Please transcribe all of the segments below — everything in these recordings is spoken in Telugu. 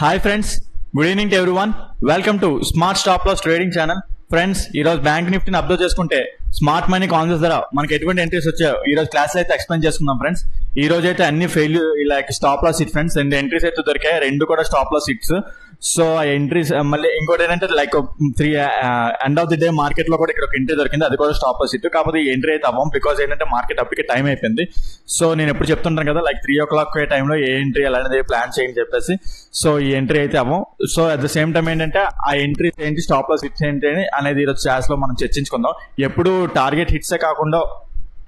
Hi friends, good evening to everyone. Welcome to smart stop loss trading channel. Friends, ఈ రోజు బ్యాంక్ నిఫ్టీని అబ్జర్వ్ చేసుకుంటే స్మార్ట్ మనీ కాన్సెప్ట్స్ ద్వారా మనకి ఎటువంటి ఎంట్రీస్ వచ్చాయో ఈ రోజు క్లాస్ అయితే ఎక్స్ప్లెయిన్ చేసుకుందాం. ఫ్రెండ్స్, ఈ రోజు అయితే అన్ని failure like stop loss hit friends. 2 entries అయితే దొరికాయి, 2 కూడా స్టాప్ లాస్ హిట్స్. సో ఆ ఎంట్రీస్ మళ్ళీ ఇంకోటి ఏంటంటే like 3 end of the day market లో కూడా ఇక్కడ ఒక ఎంట్రీ దొరికింది, అది కూడా స్టాప్ లాస్ హిట్. కాకపోతే ఈ ఎంట్రీ అయితే అవ్వం, బికాస్ ఏంటంటే మార్కెట్ అప్పటికే టైం అయిపోయింది. సో నేను ఎప్పుడు చెప్తుంటాను కదా, లైక్ 3 o'clock టైంలో ఏ ఎంట్రీ అలాంటిది ప్లాన్ చేయండి చెప్పేసి. సో ఈ ఎంట్రీ అయితే అవ్వం. So at the same time ఏంటంటే ఆ ఎంట్రీస్ ఏంటి, స్టాప్ లాస్ హిట్స్ ఏంటి అనేది ఈరోజు క్లాస్ లో మనం చర్చించుకుందాం. ఎప్పుడు టార్గెట్ హిట్సే కాకుండా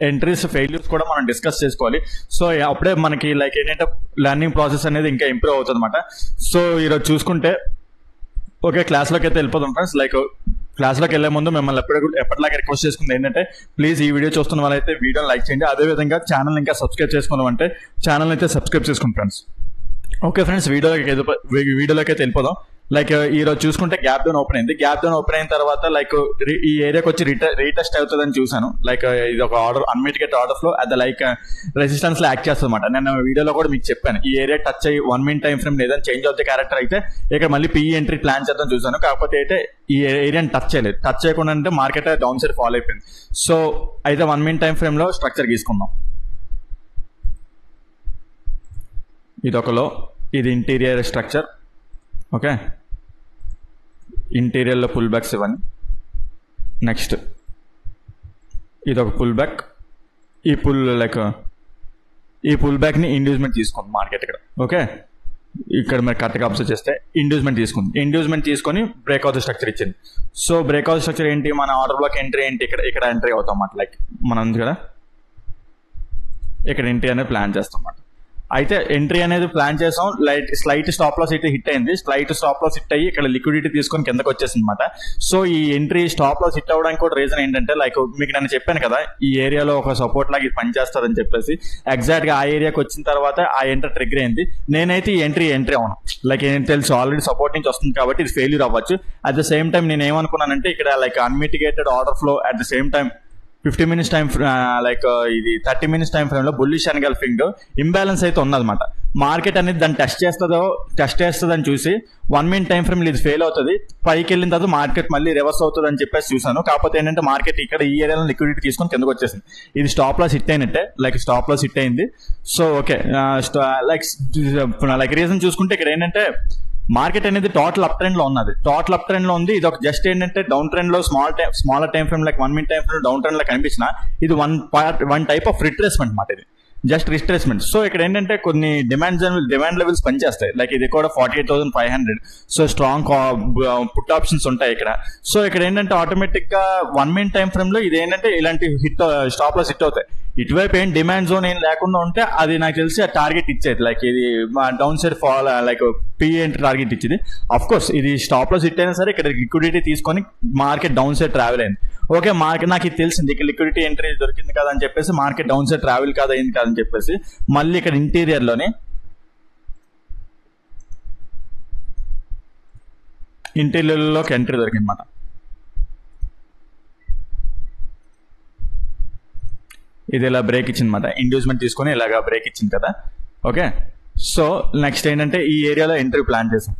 ఎంట్రీస్ ఫెయిల్యూర్స్ కూడా మనం డిస్కస్ చేసుకోవాలి. సో అప్పుడే మనకి లైక్ ఏంటంటే లెర్నింగ్ ప్రాసెస్ అనేది ఇంకా ఇంప్రూవ్ అవుతుంది అనమాట. సో ఈరోజు చూసుకుంటే ఓకే, క్లాస్లోకి అయితే వెళ్ళిపోతాం ఫ్రెండ్స్. లైక్ క్లాస్లోకి వెళ్లే ముందు మిమ్మల్ని ఎప్పటిలాగా రిక్వెస్ట్ చేసుకుంది ఏంటంటే, ప్లీజ్ ఈ వీడియో చూస్తున్న వాళ్ళైతే వీడియోని లైక్ చేయండి. అదేవిధంగా ఛానల్ ఇంకా సబ్స్క్రైబ్ చేసుకున్నాం అంటే ఛానల్ అయితే సబ్స్క్రైబ్ చేసుకోండి ఫ్రెండ్స్. ఓకే ఫ్రెండ్స్, వీడియోలోకి అయితే వెళ్ళిపోదాం. లైక్ ఈ రోజు చూసుకుంటే గ్యాప్ డౌన్ ఓపెన్ అయింది. గ్యాప్ డౌన్ ఓపెన్ అయిన తర్వాత లైక్ ఈ ఏరియాకి వచ్చి రీటెస్ట్ అవుతుందని చూసాను. లైక్ ఇది ఒక ఆర్డర్, అన్మిటిగేట్ ఆర్డర్ ఫ్లో అది లైక్ రెసిస్టెన్స్ లో యాక్ట్ చేస్తుంది అనమాట. నేను వీడియోలో కూడా మీకు చెప్పాను, ఈ ఏరియా టచ్ అయ్యి 1 minute టైం ఫ్రేమ్ ఏదైనా చేంజ్ అవుతే క్యారెక్టర్ అయితే ఇక్కడ మళ్ళీ పిఈ ఎంట్రీ ప్లాన్ చేద్దాం చూసాను. కాకపోతే అయితే ఈ ఏరియాని టచ్ చేయలేదు. టచ్ చేయకుండా అంటే మార్కెట్ డౌన్ సైడ్ ఫాలో అయిపోయింది. సో అయితే 1 minute టైం ఫ్రేమ్ లో స్ట్రక్చర్ గీసుకుందాం. ఇది ఒకలో, ఇది ఇంటీరియర్ స్ట్రక్చర్. ఓకే, ఇంటీరియర్లో పుల్ బ్యాక్స్ ఇవన్నీ. నెక్స్ట్ ఇది ఒక పుల్ బ్యాక్. ఈ పుల్ బ్యాక్ని ఇండ్యూస్మెంట్ తీసుకుంది మార్కెట్ ఇక్కడ. ఓకే, ఇక్కడ మీరు కరెక్ట్గా అబ్జర్వ్ చేస్తే ఇండ్యూస్మెంట్ తీసుకుంది. ఇండ్యూస్మెంట్ తీసుకొని బ్రేక్అవుట్ స్ట్రక్చర్ ఇచ్చింది. సో బ్రేక్అవుట్ స్ట్రక్చర్ ఏంటి, మన ఆర్డర్ బ్లాక్ ఎంట్రీ ఏంటి, ఇక్కడ ఎంట్రీ అవుతాం అన్నమాట. లైక్ మనం ఉంది కదా, ఇక్కడ ఎంట్రీ అనేది ప్లాన్ చేస్తాం అన్నమాట. అయితే ఎంట్రీ అనేది ప్లాన్ చేసాం. స్లైట్ స్టాప్ లాస్ అయితే హిట్ అయింది. స్లైట్ స్టాప్ లాస్ హిట్ అయ్యి ఇక్కడ లిక్విడిటీ తీసుకొని కిందకి వచ్చేసింది అనమాట. సో ఈ ఎంట్రీ స్టాప్ లాస్ హిట్ అవ్వడానికి కూడా రీజన్ ఏంటంటే, లైక్ మీకు నేను చెప్పాను కదా, ఈ ఏరియాలో ఒక సపోర్ట్ లాగా ఇది పనిచేస్తుందని చెప్పేసి. ఎగ్జాక్ట్ గా ఆ ఏరియాకి వచ్చిన తర్వాత ఆ ఎంట్రీ ట్రిగ్గర్ అయింది. నేనైతే ఈ ఎంట్రీ అవును, లైక్ ఏం తెలుసు ఆల్రెడీ సపోర్ట్ నుంచి వస్తుంది కాబట్టి ఇది ఫెయిల్యూర్ అవ్వచ్చు. అట్ ద సేమ్ టైం నేను ఏమనుకున్నానంటే, ఇక్కడ like unmitigated order flow, at the same time 50 minutes time like ఇది 30 minutes టైం ఫ్రేమ్ లో బుల్లిష్ ఎన్గల్ఫింగ్ ఇంబ్యాలెన్స్ అయితే ఉన్నదన్నమాట. మార్కెట్ అనేది దాన్ని టెస్ట్ చేస్తుందని చూసి 1 minute టైం ఫ్రేమ్ ఇది ఫెయిల్ అవుతుంది, పైకి వెళ్ళిన తర్వాత మార్కెట్ మళ్ళీ రివర్స్ అవుతుంది అని చెప్పేసి చూసాను. కాకపోతే ఏంటంటే మార్కెట్ ఇక్కడ ఈ ఏరియాలో లిక్విడిటీ తీసుకొని కిందకు వచ్చేసింది. ఇది స్టాప్ లాస్ హిట్ అయినట్టే, లైక్ స్టాప్ లాస్ హిట్ అయింది. సో ఓకే, లైక్ రీజన్ చూసుకుంటే ఇక్కడ ఏంటంటే మార్కెట్ అనేది టోటల్ అప్ ట్రెండ్ లో ఉన్నది. టోటల్ అప్ ట్రెండ్ లో ఉంది. ఇది ఒక జస్ట్ ఏంటంటే డౌన్ ట్రెండ్ లో smaller time frame like 1 minute time frame down trend లో కనిపించిన ఇది వన్ టైప్ ఆఫ్ రిట్రేస్మెంట్ మాట. ఇది జస్ట్ రిట్రేస్మెంట్. సో ఇక్కడ ఏంటంటే కొన్ని డిమాండ్ లెవెల్స్ పనిచేస్తాయి. లైక్ ఇది కూడా 48,500. సో స్ట్రాంగ్ పుట్ ఆప్షన్స్ ఉంటాయి ఇక్కడ. సో ఇక్కడ ఏంటంటే ఆటోమేటిక్ గా 1 minute టైం ఫ్రేమ్ లో ఇది ఏంటంటే ఇలాంటి స్టాప్ లాస్ హిట్ అవుతాయి. ఇటువైపు ఏం డిమాండ్ జోన్ ఏం లేకుండా ఉంటే అది నాకు తెలిసి ఆ టార్గెట్ ఇచ్చేది. లైక్ ఇది down side fall like PE entry target ఇచ్చింది. అఫ్ కోర్స్ ఇది స్టాప్ లాస్ హిట్ అయినా సరే ఇక్కడ లిక్విడిటీ తీసుకొని మార్కెట్ డౌన్ సైడ్ ట్రావెల్ అయింది. ఓకే, మార్కెట్ నాకు ఇది తెలిసింది, ఇక్కడ లిక్విడిటీ ఎంట్రీ దొరికింది కదా అని చెప్పేసి మార్కెట్ డౌన్ సైడ్ ట్రావెల్ కాదు అయింది కాదని చెప్పేసి మళ్ళీ ఇక్కడ ఇంటీరియర్లోకి ఎంట్రీ దొరికింది అన్నమాట. ఇది ఇలా బ్రేక్ ఇచ్చింది అనమాట. ఇండ్యూస్మెంట్ తీసుకొని ఇలాగా బ్రేక్ ఇచ్చింది కదా. ఓకే, సో నెక్స్ట్ ఏంటంటే ఈ ఏరియాలో ఎంట్రీ ప్లాన్ చేసాం.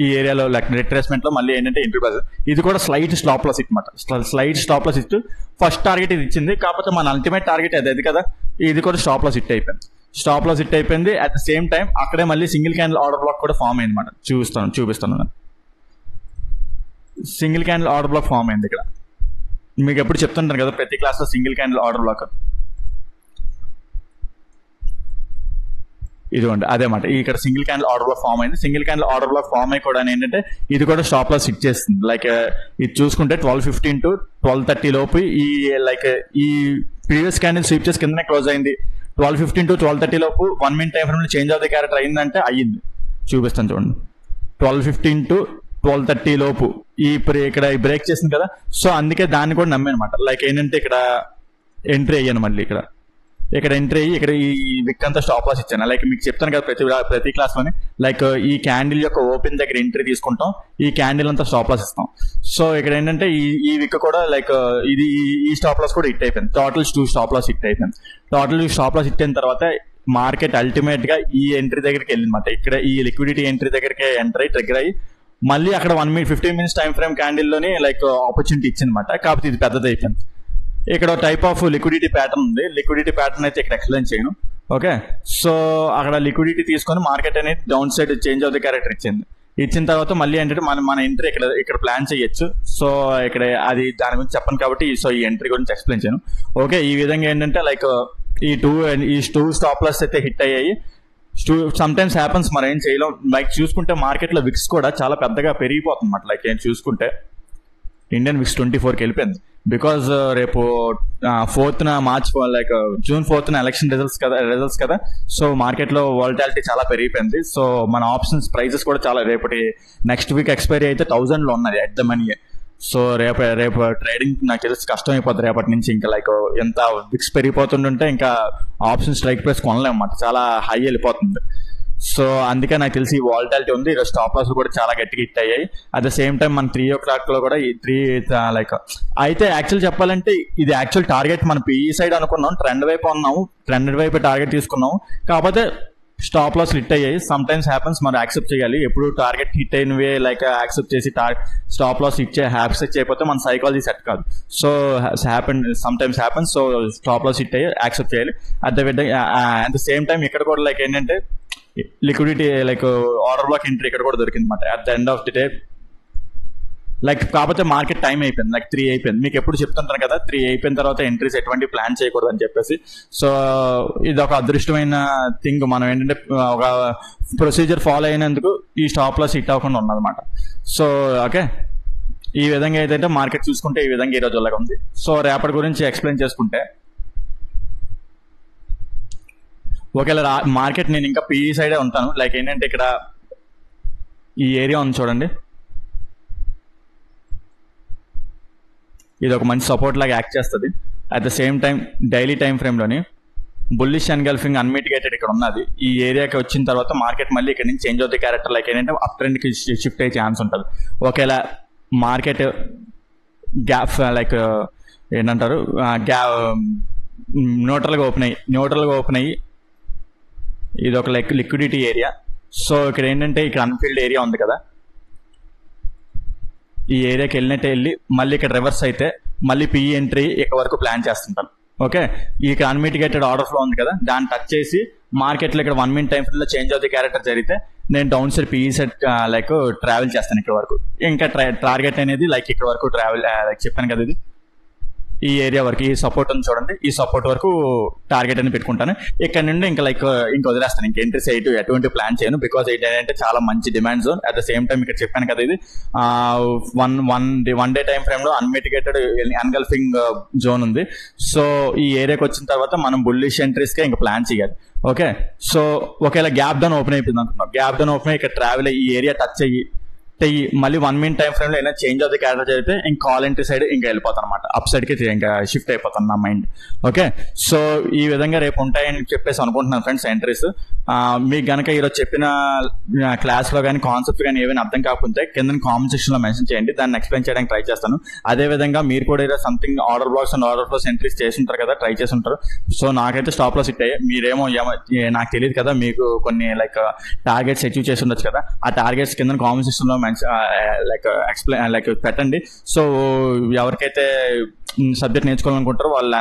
ఈ ఏరియాలో లైక్ రిట్రేస్మెంట్ లో మళ్ళీ ఏంటంటే ఎంట్రీ ప్లాన్. ఇది కూడా స్లైట్ స్టాప్ లాస్ అనమాట. Slight stop loss it first target ఇది ఇచ్చింది. కాకపోతే మన అల్టిమేట్ టార్గెట్ అది కదా. ఇది కూడా స్టాప్ లాస్ హిట్ అయిపోయింది. అట్ ద సేమ్ టైం అక్కడే మళ్ళీ సింగిల్ క్యాండిల్ ఆర్డర్ బ్లాక్ కూడా ఫామ్ అయింది అనమాట. చూపిస్తాను. Single candle order block form అయింది ఇక్కడ. మీకు ఎప్పుడు చెప్తుంటాను కదా ప్రతి క్లాస్లో సింగిల్ క్యాండిల్ ఆర్డర్ బ్లాక్. ఇదిగోండి అదే మాట. ఇక్కడ single candle order block form అయింది. Single candle order block form అయ్యి కూడా ఏంటంటే ఇది కూడా స్టాప్ లాస్ హిట్ చేస్తుంది. లైక్ ఇది చూసుకుంటే 12:15 to 12:30 లోపు ఈ లైక్ ఈ ప్రీవియస్ క్యాండిల్ స్వీప్ చేసి కిందనే క్లోజ్ అయింది. 12:15 to 12:30 లోపు 1 minute టైం ఫ్రేమ్ లో చేంజ్ ఆఫ్ ది క్యారెక్టర్ అయిందంటే అయ్యింది. చూపిస్తాను చూడండి. 12:15 to 12:30 లోపు ఇక్కడ బ్రేక్ చేసింది కదా. సో అందుకే దాన్ని కూడా నమ్మానమాట. లైక్ ఏంటంటే ఇక్కడ ఎంట్రీ అయ్యాను మళ్ళీ ఇక్కడ ఎంట్రీ అయ్యి ఇక్కడ ఈ విక్ అంతా స్టాప్ లాస్ ఇచ్చాను. లైక్ మీకు చెప్తాను కదా ప్రతి క్లాస్ లోనే, లైక్ ఈ క్యాండిల్ యొక్క ఓపెన్ దగ్గర ఎంట్రీ తీసుకుంటాం, ఈ క్యాండిల్ అంతా స్టాప్ లాస్ ఇస్తాం. సో ఇక్కడ ఏంటంటే ఈ విక్ కూడా లైక్ ఇది ఈ స్టాప్ లాస్ కూడా హిట్ అయిపోయింది. టోటల్ 2 స్టాప్ లాస్ హిట్ అయిపోయింది. టోటల్ స్టాప్ లాస్ హిట్ అయిన తర్వాత మార్కెట్ అల్టిమేట్ గా ఈ ఎంట్రీ దగ్గరికి వెళ్ళిందన్నమాట. ఇక్కడ ఈ లిక్విడిటీ ఎంట్రీ దగ్గరికి ఎంటర్ అయ్యి ట్రిగ్గర్ అయ్యి మళ్ళీ అక్కడ 15 minutes టైం ఫ్రేమ్ క్యాండిల్ లోని లైక్ ఆపర్చునిటీ ఇచ్చిందన్నమాట. కాకపోతే ఇది పెద్దది అయిపోయింది. ఇక్కడ టైప్ ఆఫ్ లిక్విడిటీ ప్యాటర్న్ ఉంది. లిక్విడిటీ ప్యాటర్న్ అయితే ఇక్కడ ఎక్స్ప్లెయిన్ చేయను. ఓకే, సో అక్కడ లిక్విడిటీ తీసుకొని మార్కెట్ అనేది down side change of the character ఇచ్చిన తర్వాత మళ్ళీ ఏంటంటే మన ఎంట్రీ ఇక్కడ ప్లాన్ చేయొచ్చు. సో ఇక్కడ అది దాని గురించి చెప్పను కాబట్టి సో ఈ ఎంట్రీ గురించి ఎక్స్ప్లెయిన్ చేయను. ఓకే, ఈ విధంగా ఏంటంటే లైక్ ఈ టూ స్టాప్ లాస్ అయితే హిట్ అయ్యాయి. సమ్ టైమ్స్ హ్యాపన్స్, మనం ఏం చేయలేం. లైక్ చూసుకుంటే మార్కెట్ లో విక్స్ కూడా చాలా పెద్దగా పెరిగిపోతుంది అన్నమాట. లైక్ ఏం చూసుకుంటే ఇండియన్ విక్స్ 24కి వెళ్ళిపోయింది. బికాజ్ రేపు 4th March like June 4th election results కదా. సో మార్కెట్ లో వాలటాలిటీ చాలా పెరిగిపోయింది. సో మన ఆప్షన్స్ ప్రైసెస్ కూడా చాలా రేపటి నెక్స్ట్ వీక్ ఎక్స్పైరీ అయితే 1000 లో ఉన్నది అట్ ద మనీ. సో రేపు ట్రేడింగ్ నాకు తెలిసి కష్టం అయిపోతుంది రేపటి నుంచి. ఇంకా లైక్ ఎంత విక్స్ పెరిగిపోతుంటే ఇంకా ఆప్షన్ స్ట్రైక్ ప్రైస్ కొనలేము అన్నమాట, చాలా హై వెళ్ళిపోతుంది. సో అందుకే నాకు తెలిసి ఈ వాలటాలిటీ ఉంది. ఈరోజు స్టాప్ లాస్ కూడా చాలా గట్టిగా హిట్ అయ్యాయి. అట్ ద సేమ్ టైం మన 3 o'clock లో కూడా లైక్ అయితే యాక్చువల్ చెప్పాలంటే ఇది యాక్చువల్ టార్గెట్ మన పిఈ సైడ్ అనుకున్నాం, ట్రెండ్ వైపు ఉన్నాము, ట్రెండ్ వైపు టార్గెట్ తీసుకున్నాము. కాకపోతే స్టాప్ లాస్ హిట్ అయ్యాయి. సమ్ టైమ్స్ హ్యాపన్స్, మనం యాక్సెప్ట్ చేయాలి. ఎప్పుడు టార్గెట్ హిట్ అయినవే లైక్ యాక్సెప్ట్ చేసి స్టాప్ లాస్ యాక్సెప్ట్ చేయకపోతే మన సైకాలజీ సెట్ కాదు. So sometimes happens. So stop loss hit అయ్యి యాక్సెప్ట్ చేయాలి. అట్ ద సేమ్ టైం ఇక్కడ కూడా లైక్ ఏంటంటే liquidity like order block entry ఇక్కడ కూడా దొరికింది అనమాట at the end of the day. Like కాకపోతే మార్కెట్ టైం అయిపోయింది, లైక్ 3 అయిపోయింది. మీకు ఎప్పుడు చెప్తుంటాను కదా 3 అయిపోయిన తర్వాత ఎంట్రీస్ ఎటువంటి ప్లాన్ చేయకూడదు అని చెప్పేసి. సో ఇది ఒక అదృష్టమైన థింగ్. మనం ఏంటంటే ఒక ప్రొసీజర్ ఫాలో అయినందుకు ఈ స్టాప్ లాస్ హిట్ అవ్వకుండా ఉన్నదన్నమాట. సో ఓకే, ఈ విధంగా ఏదైతే మార్కెట్ చూసుకుంటే ఈ విధంగా ఈ రోజు అలాగా ఉంది. సో రేపటి గురించి ఎక్స్ప్లెయిన్ చేసుకుంటే ఒకవేళ మార్కెట్ నేను ఇంకా పిఈ సైడే ఉంటాను. లైక్ ఏంటంటే ఇక్కడ ఈ ఏరియా ఉంది చూడండి, ఇది ఒక మంచి సపోర్ట్ లాగా యాక్ట్ చేస్తుంది. At the same time daily time ఫ్రేమ్లోని బుల్లిష్ ఎన్గల్ఫింగ్ అన్మిటిగేటెడ్ ఇక్కడ ఉన్నది. ఈ ఏరియాకి వచ్చిన తర్వాత మార్కెట్ మళ్ళీ ఇక్కడ నుంచి చేంజ్ అవుతుంది క్యారెక్టర్. లైక్ ఏంటంటే అప్ ట్రెండ్కి షిఫ్ట్ అయ్యే ఛాన్స్ ఉంటుంది. ఒకవేళ మార్కెట్ గ్యాప్ లైక్ ఏంటంటారు న్యూట్రల్గా ఓపెన్ అయ్యి ఇది ఒక లైక్ లిక్విడిటీ ఏరియా. సో ఇక్కడ ఏంటంటే ఇక్కడ అన్ఫీల్డ్ ఏరియా ఉంది కదా, ఈ ఏరియాకి వెళ్ళి మళ్ళీ ఇక్కడ రివర్స్ అయితే మళ్ళీ పిఈ ఎంట్రీ ఇక్కడ వరకు ప్లాన్ చేస్తుంటాను. ఓకే, ఈ అన్మిటిగేటెడ్ ఆర్డర్ ఫ్లో ఉంది కదా, దాన్ని టచ్ చేసి మార్కెట్లో ఇక్కడ 1 minute టైం ఫ్రేమ్లో చేంజ్ అవుతుంది క్యారెక్టర్ జరిగితే నేను down side PE set like travel చేస్తాను ఇక్కడ వరకు. ఇంకా టార్గెట్ అనేది లైక్ ఇక్కడ వరకు ట్రావెల్ లైక్ చెప్పాను కదా, ఇది ఈ ఏరియా వరకు, ఈ సపోర్ట్ ఉంది చూడండి, ఈ సపోర్ట్ వరకు టార్గెట్ అని పెట్టుకుంటాను. ఇక్కడ నుండి ఇంకా లైక్ ఇంకా వదిలేస్తాను, ఇంకా ఎంట్రీస్ ఎటువంటి ప్లాన్ చేయను. బికాస్ ఇది ఏంటంటే చాలా మంచి demand zone. At the same time ఇక్కడ చెప్పాను కదా, ఇది వన్ డే టైం ఫ్రేమ్ లో అన్మిటిగేటెడ్ ఎన్గల్ఫింగ్ జోన్ ఉంది. సో ఈ ఏరియాకి వచ్చిన తర్వాత మనం బుల్లిష్ ఎంట్రీస్ కే ఇంకా ప్లాన్ చేయాలి. ఓకే, సో ఒకవేళ గ్యాప్ డౌన్ ఓపెన్ అయిపోయింది అనుకున్నాం, గ్యాప్ డౌన్ ఓపెన్ అయ్యి ఇక్కడ ట్రావెల్ అయ్యి ఈ ఏరియా టచ్ అయ్యి మళ్ళీ 1 minute టైం ఫ్రేమ్ లో ఏదైనా చేంజ్ ఆఫ్ ది క్యారెక్టర్ జరిగితే ఇంకా కాల్ ఎంట్రీ సైడ్ ఇంకా వెళ్ళిపోతాను అనమాట, అప్ సైడ్ కి ఇంకా షిఫ్ట్ అయిపోతాను నా మైండ్. ఓకే, సో ఈ విధంగా రేపు ఉంటాయని చెప్పేసి అనుకుంటున్నాను ఫ్రెండ్స్ ఎంట్రీస్. మీకు గనక ఈరోజు చెప్పిన క్లాస్ లో కానీ కాన్సెప్ట్ కానీ ఏమైనా అర్థం కాకపోతే కింద కామెంట్ సెక్షన్ లో మెన్షన్ చేయండి, దాన్ని ఎక్స్ప్లెయిన్ చేయడానికి ట్రై చేస్తాను. అదే విధంగా మీరు కూడా ఈరోజు something order blocks and order flows entries చేస్తుంటారు కదా, ట్రై చేస్తుంటారు. సో నాకైతే స్టాప్ లాస్ హిట్ అయ్యాయి, మీరేమో నాకు తెలియదు కదా, మీకు కొన్ని లైక్ టార్గెట్స్ అచీవ్ చేసి ఉండొచ్చు కదా, ఆ టార్గెట్స్ కింద కామెంట్ సెక్షన్ లో లైక్ ఎక్స్ప్లెయిన్ లైక్ పెట్టండి. సో ఎవరికైతే సబ్జెక్ట్ నేర్చుకోవాలనుకుంటారో వాళ్ళు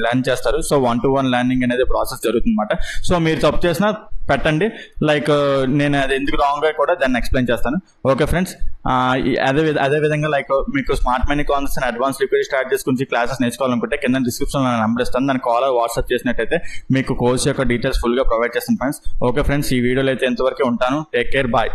లర్న్ చేస్తారు. సో 1-to-1 లర్నింగ్ అనేది ప్రాసెస్ జరుగుతుంది అనమాట. సో మీరు తప్పు చేసినా పెట్టండి, లైక్ నేను అది ఎందుకు రాంగ్ గా కూడా దాన్ని ఎక్స్ప్లెయిన్ చేస్తాను. ఓకే ఫ్రెండ్స్, అదే విధంగా లైక్ మీకు smart money concepts and advance liquidity strategies గురించి క్లాసెస్ నేర్చుకోవాలనుకుంటే కింద డిస్క్రిప్షన్ లో నెంబర్ ఇస్తాను, దాన్ని కాల్ వాట్సాప్ చేసినట్టయితే మీకు కోర్స్ యొక్క డీటెయిల్స్ ఫుల్ గా ప్రొవైడ్ చేస్తాను ఫ్రెండ్స్. ఓకే ఫ్రెండ్స్, ఈ వీడియోలో అయితే ఎంతవరకు ఉంటాను. Take care, bye.